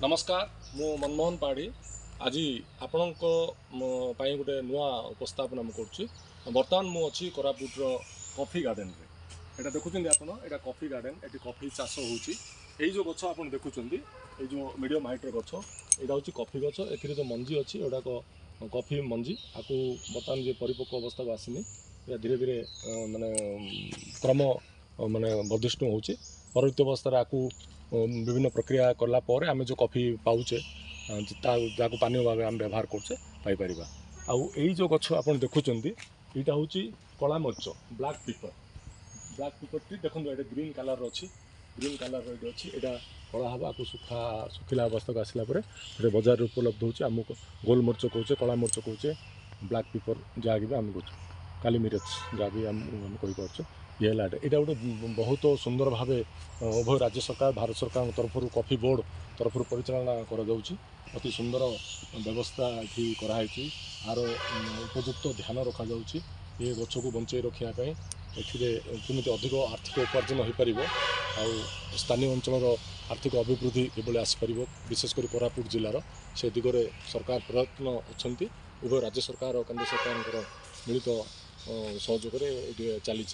नमस्कार मु मनमोहन पाढ़ी आज आपण गोटे नुआ उपस्थापन बर्तमान मुझे कोरापुटर कॉफी गार्डन रे एटा देखुं आप कॉफी गार्डन ये कॉफी चाष हो जो गछ आप देखुं ये जो मीडियम हाइट्र गछ यहाँ हूँ कॉफी गछ ए जो मंजी अच्छी गुड़ाक कॉफी मंजी आपको बर्तमान जो परिपक्व अवस्था को आसनी या धीरे धीरे माने क्रम माने वर्धिष्णु हो परवर्ती अवस्था आपको विभिन्न प्रक्रिया कलापर आम जो कॉफी पाचे जहाँ पानी भाव आम व्यवहार करपर आई जो गछ आप देखुं यहाँ हूँ कला मरीच ब्लैक पेपर टी देखो ये ग्रीन कलर अच्छी ग्रीन कलर ये अच्छी यहाँ कला हम आपको सुखिला अवस्था को आसला बजार उपलब्ध होमको गोल मरीच कहे कला मरीच कहे ब्लैक पेपर जहाँ भी आम कहे काली मिर्च जहाँ भी आम कहीपर ये है यहाँ गोटे बहुत सुंदर भाव उभय राज्य सरकार भारत सरकार तरफ कॉफी बोर्ड तरफ परिचालना अति सुंदर व्यवस्था ये कराई आर उपयुक्त ध्यान रखा ये गछ को बंचाई रखापी एमती अधिक आर्थिक उपार्जन हो पार स्थानीय अंचल आर्थिक अभिवृद्धि किभली आसपर विशेषकर कोरापुट जिलार से दिगरे सरकार प्रयत्न अच्छा उभय राज्य सरकार और केंद्र सरकार मिलित सहयोग चली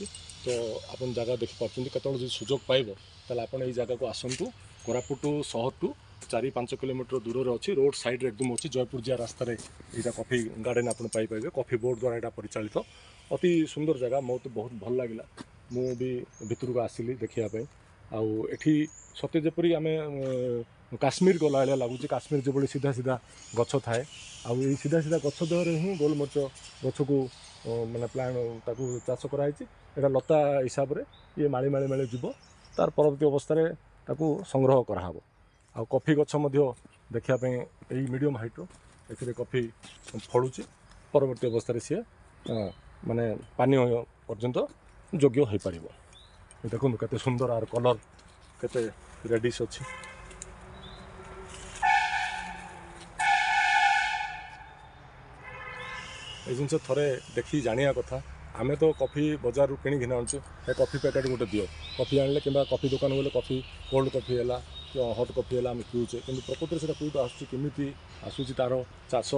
तो आपन जगह देखिपार केत सुजोग पाइब ताल आप जगह को आसतु कोरापुट सहर टू 4-5 किलोमीटर दूर अच्छी रोड साइड एकदम अच्छी जयपुर जा रास्तार यहाँ कॉफी गार्डन आप पाइबे कॉफी बोर्ड द्वारा यहाँ परिचालित अति सुंदर जगह मत बहुत भल लगे मुझे भितर को आसली देखापी आठी सत्य जपरी आम काश्मीर गला लगुच काश्मीर जो सीधा सीधा गछ थाए आई सीधा सीधा गछ देहरे ही गोल मरीच गछ को माने प्लांट ताकू चाष कराई एटा लता हिसाब रे ये माली माली माली जीव तार परवर्ती अवस्था ताकू संग्रह कराहब आ कॉफी गछ देखापी यही मीडियम हाइट्र ए कॉफी फलुची परवर्ती अवस्था सी माने पानी पर्यंत योग्य हो पार देखो केते सुंदर आर कलर केते रेडिश अच्छी ये जिन थे देखी जाना कथा आमे तो कॉफी बजार किणी घिना आनु कॉफी पैकेट गोटे दियो कॉफी आने कि कॉफी दुकान गले कॉफी कोल्ड कॉफी है कि हट कॉफी है पीऊचे कि प्रकृति से कौट आसमी आसूँ तार चाष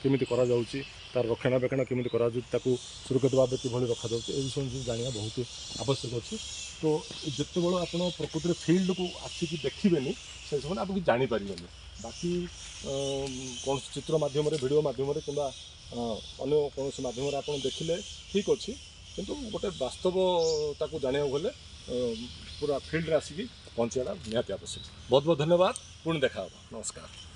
केमी तार रक्षणाबेक्षण केमी सुरक्षित भाव कि रखा जाए विषय जाना बहुत आवश्यक अच्छी तो जिते बड़ आप प्रकृति फिल्ड को आसिक देखिए से समय आप किसी जापर बाकी कौन चित्र मध्यम वीडियो मध्यम कि अन्य कौन मध्यम आप देखिले ठीक अच्छी किंतु गोटे वास्तवता जाना गले पूरा फिल्ड आसिक पहुँचाला निहाती आवश्यक बहुत बहुत धन्यवाद पुणी देखा नमस्कार।